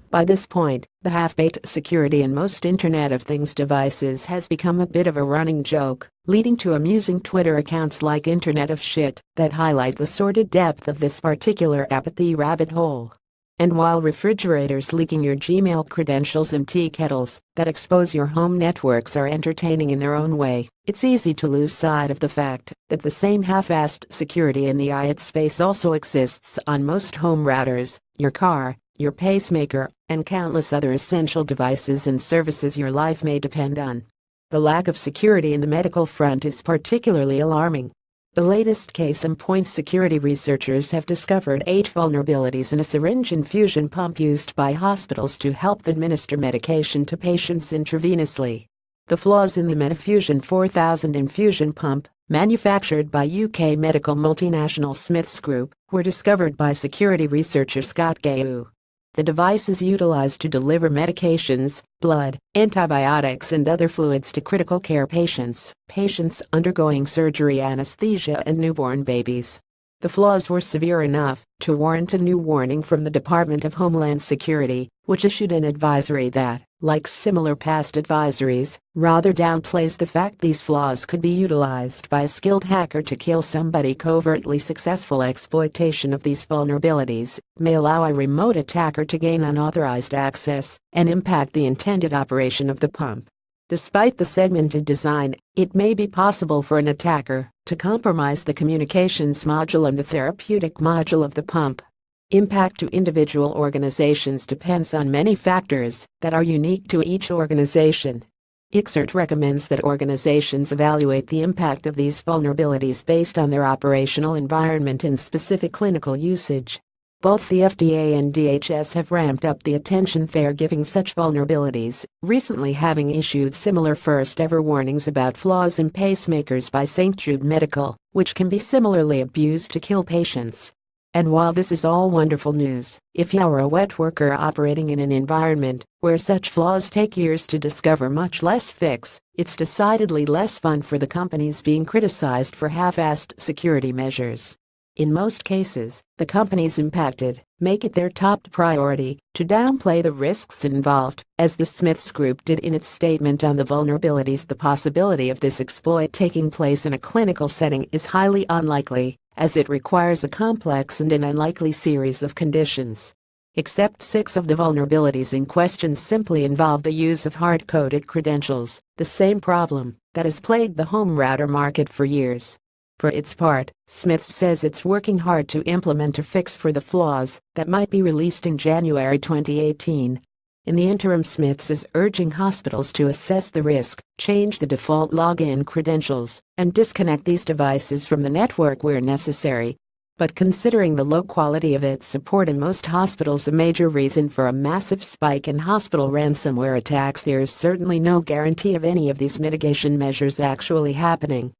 By this point, the half-baked security in most Internet of Things devices has become a bit of a running joke, leading to amusing Twitter accounts like Internet of Shit that highlight the sordid depth of this particular apathy rabbit hole. And while refrigerators leaking your Gmail credentials and tea kettles that expose your home networks are entertaining in their own way, it's easy to lose sight of the fact that the same half-assed security in the IoT space also exists on most home routers, your car, your pacemaker, and countless other essential devices and services your life may depend on. The lack of security in the medical front is particularly alarming. The latest case in point security researchers have discovered 8 vulnerabilities in a syringe infusion pump used by hospitals to help administer medication to patients intravenously. The flaws in the Metafusion 4000 infusion pump, manufactured by UK medical multinational Smiths Group, were discovered by security researcher Scott Gayou. The device is utilized to deliver medications, blood, antibiotics and other fluids to critical care patients undergoing surgery, anesthesia and newborn babies. The flaws were severe enough to warrant a new warning from the Department of Homeland Security, which issued an advisory that, like similar past advisories, rather downplays the fact these flaws could be utilized by a skilled hacker to kill somebody. Covertly successful exploitation of these vulnerabilities may allow a remote attacker to gain unauthorized access and impact the intended operation of the pump. Despite the segmented design, it may be possible for an attacker to compromise the communications module and the therapeutic module of the pump. Impact to individual organizations depends on many factors that are unique to each organization. ICSERT recommends that organizations evaluate the impact of these vulnerabilities based on their operational environment and specific clinical usage. Both the FDA and DHS have ramped up the attention they're giving such vulnerabilities, recently having issued similar first-ever warnings about flaws in pacemakers by St. Jude Medical, which can be similarly abused to kill patients. And while this is all wonderful news, if you're a wet worker operating in an environment where such flaws take years to discover, much less fix, it's decidedly less fun for the companies being criticized for half-assed security measures. In most cases, the companies impacted make it their top priority to downplay the risks involved, as the Smiths Group did in its statement on the vulnerabilities. The possibility of this exploit taking place in a clinical setting is highly unlikely, as it requires a complex and an unlikely series of conditions. Except 6 of the vulnerabilities in question simply involve the use of hard-coded credentials, the same problem that has plagued the home router market for years. For its part, Smiths says it's working hard to implement a fix for the flaws that might be released in January 2018. In the interim, Smiths is urging hospitals to assess the risk, change the default login credentials, and disconnect these devices from the network where necessary. But considering the low quality of its support in most hospitals, a major reason for a massive spike in hospital ransomware attacks, there is certainly no guarantee of any of these mitigation measures actually happening.